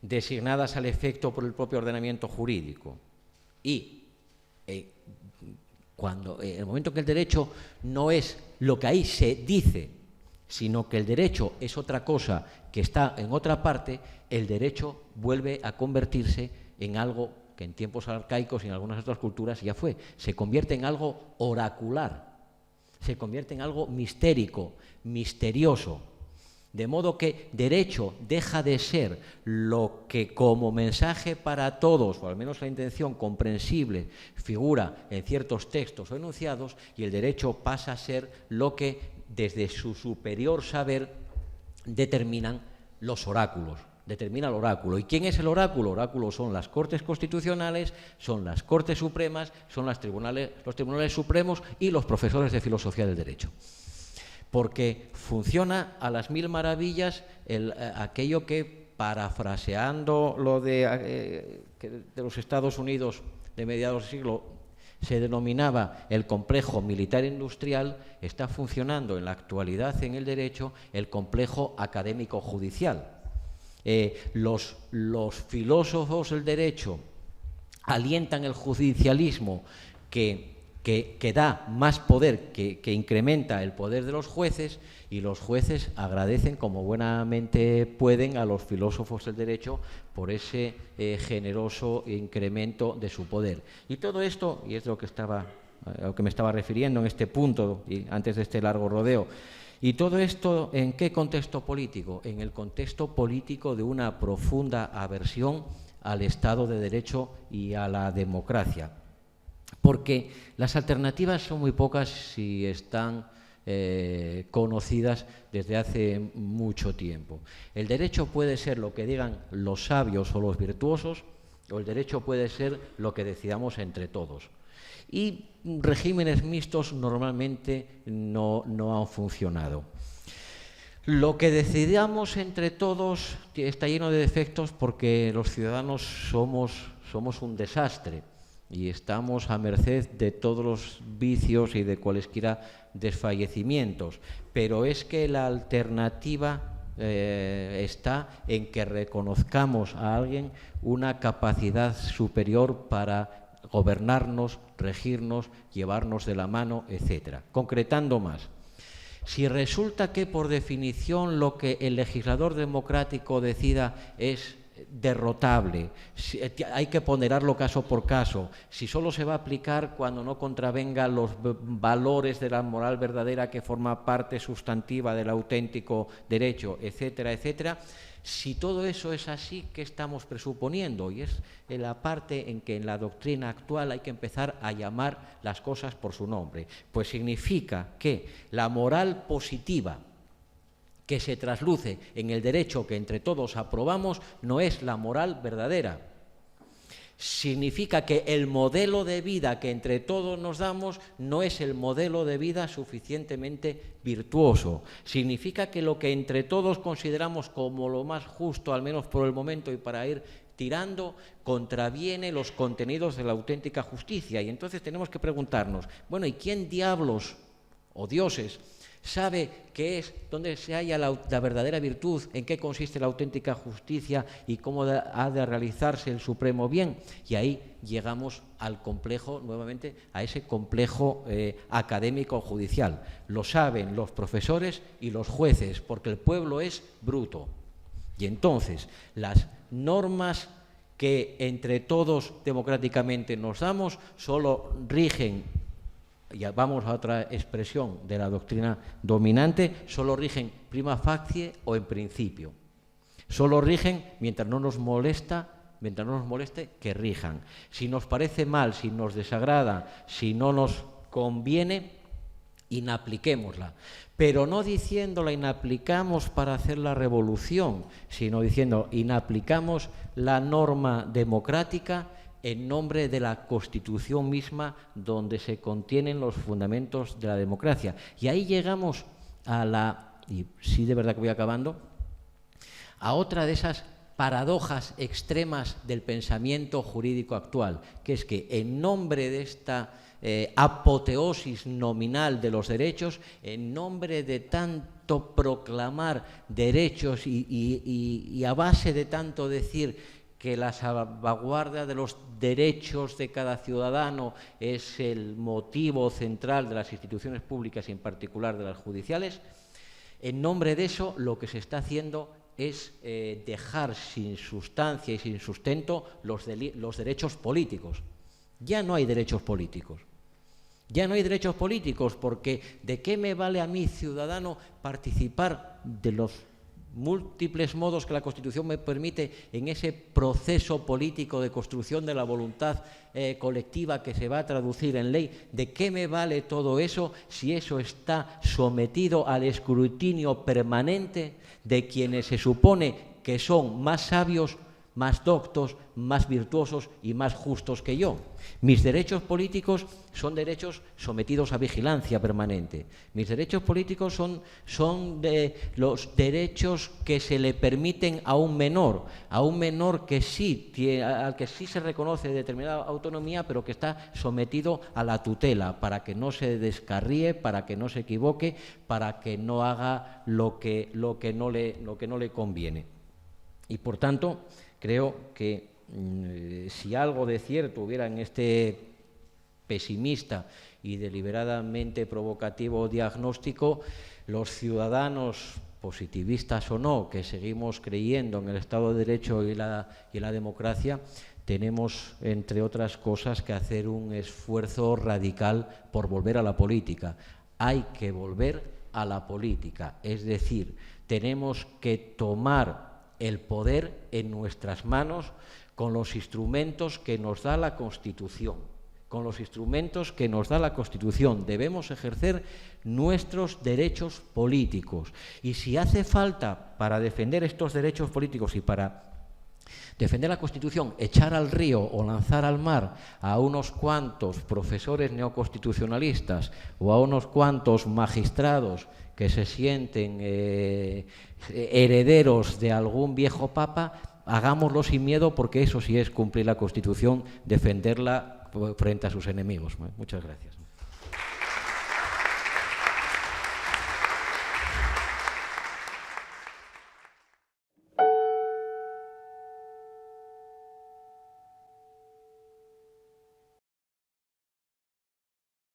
designadas al efecto por el propio ordenamiento jurídico. Y en el momento que el derecho no es lo que ahí se dice, sino que el derecho es otra cosa que está en otra parte, el derecho vuelve a convertirse en algo que en tiempos arcaicos y en algunas otras culturas ya fue. Se convierte en algo oracular, se convierte en algo mistérico, misterioso. De modo que derecho deja de ser lo que como mensaje para todos, o al menos la intención comprensible, figura en ciertos textos o enunciados, y el derecho pasa a ser lo que desde su superior saber determinan los oráculos. Determina el oráculo. ¿Y quién es el oráculo? El oráculo son las Cortes Constitucionales, son las Cortes Supremas, son los tribunales supremos y los profesores de filosofía del derecho. Porque funciona a las mil maravillas aquello que, parafraseando lo de los Estados Unidos de mediados del siglo, se denominaba el complejo militar-industrial, está funcionando en la actualidad en el derecho el complejo académico-judicial. Los filósofos del derecho alientan el judicialismo que da más poder, que incrementa el poder de los jueces, y los jueces agradecen como buenamente pueden a los filósofos del derecho por ese generoso incremento de su poder. Y todo esto, y es lo que me estaba refiriendo en este punto y antes de este largo rodeo, y todo esto, ¿en qué contexto político? En el contexto político de una profunda aversión al Estado de Derecho y a la democracia. Porque las alternativas son muy pocas y están conocidas desde hace mucho tiempo. El derecho puede ser lo que digan los sabios o los virtuosos, o el derecho puede ser lo que decidamos entre todos. Y regímenes mixtos normalmente no han funcionado. Lo que decidamos entre todos está lleno de defectos porque los ciudadanos somos un desastre y estamos a merced de todos los vicios y de cualesquiera desfallecimientos. Pero es que la alternativa está en que reconozcamos a alguien una capacidad superior para gobernarnos, regirnos, llevarnos de la mano, etc. Concretando más, si resulta que por definición lo que el legislador democrático decida es derrotable, hay que ponderarlo caso por caso, si solo se va a aplicar cuando no contravenga los valores de la moral verdadera que forma parte sustantiva del auténtico derecho, etcétera, etcétera. Si todo eso es así, ¿qué estamos presuponiendo? Y es en la parte en que en la doctrina actual hay que empezar a llamar las cosas por su nombre. Pues significa que la moral positiva que se trasluce en el derecho que entre todos aprobamos no es la moral verdadera. Significa que el modelo de vida que entre todos nos damos no es el modelo de vida suficientemente virtuoso. Significa que lo que entre todos consideramos como lo más justo, al menos por el momento y para ir tirando, contraviene los contenidos de la auténtica justicia. Y entonces tenemos que preguntarnos, bueno, ¿y quién diablos o dioses sabe qué es, dónde se halla la verdadera virtud, en qué consiste la auténtica justicia y cómo ha de realizarse el supremo bien? Y ahí llegamos al complejo, nuevamente, a ese complejo académico judicial. Lo saben los profesores y los jueces, porque el pueblo es bruto. Y entonces, las normas que entre todos democráticamente nos damos solo rigen, y vamos a otra expresión de la doctrina dominante, solo rigen prima facie o en principio. Solo rigen mientras no nos moleste que rijan. Si nos parece mal, si nos desagrada, si no nos conviene, inapliquémosla. Pero no diciendo la inaplicamos para hacer la revolución, sino diciendo inaplicamos la norma democrática en nombre de la Constitución misma donde se contienen los fundamentos de la democracia. Y ahí llegamos y sí, de verdad que voy acabando, a otra de esas paradojas extremas del pensamiento jurídico actual, que es que en nombre de esta apoteosis nominal de los derechos, en nombre de tanto tanto proclamar derechos y a base de tanto decir que la salvaguardia de los derechos de cada ciudadano es el motivo central de las instituciones públicas y en particular de las judiciales, en nombre de eso lo que se está haciendo es dejar sin sustancia y sin sustento los derechos políticos. Ya no hay derechos políticos. Ya no hay derechos políticos porque ¿de qué me vale a mí, ciudadano, participar de los múltiples modos que la Constitución me permite en ese proceso político de construcción de la voluntad colectiva que se va a traducir en ley? ¿De qué me vale todo eso si eso está sometido al escrutinio permanente de quienes se supone que son más sabios, más doctos, más virtuosos y más justos que yo? Mis derechos políticos son derechos sometidos a vigilancia permanente. Mis derechos políticos son de los derechos que se le permiten a un menor que sí, al que sí se reconoce determinada autonomía, pero que está sometido a la tutela para que no se descarríe, para que no se equivoque, para que no haga lo que no le conviene. Y por tanto, creo que si algo de cierto hubiera en este pesimista y deliberadamente provocativo diagnóstico, los ciudadanos, positivistas o no, que seguimos creyendo en el Estado de Derecho y la democracia, tenemos, entre otras cosas, que hacer un esfuerzo radical por volver a la política. Hay que volver a la política, es decir, tenemos que tomar el poder en nuestras manos con los instrumentos que nos da la Constitución. Con los instrumentos que nos da la Constitución debemos ejercer nuestros derechos políticos. Y si hace falta, para defender estos derechos políticos y para defender la Constitución, echar al río o lanzar al mar a unos cuantos profesores neoconstitucionalistas o a unos cuantos magistrados que se sienten herederos de algún viejo papa, hagámoslo sin miedo, porque eso sí es cumplir la Constitución, defenderla frente a sus enemigos. Muchas gracias.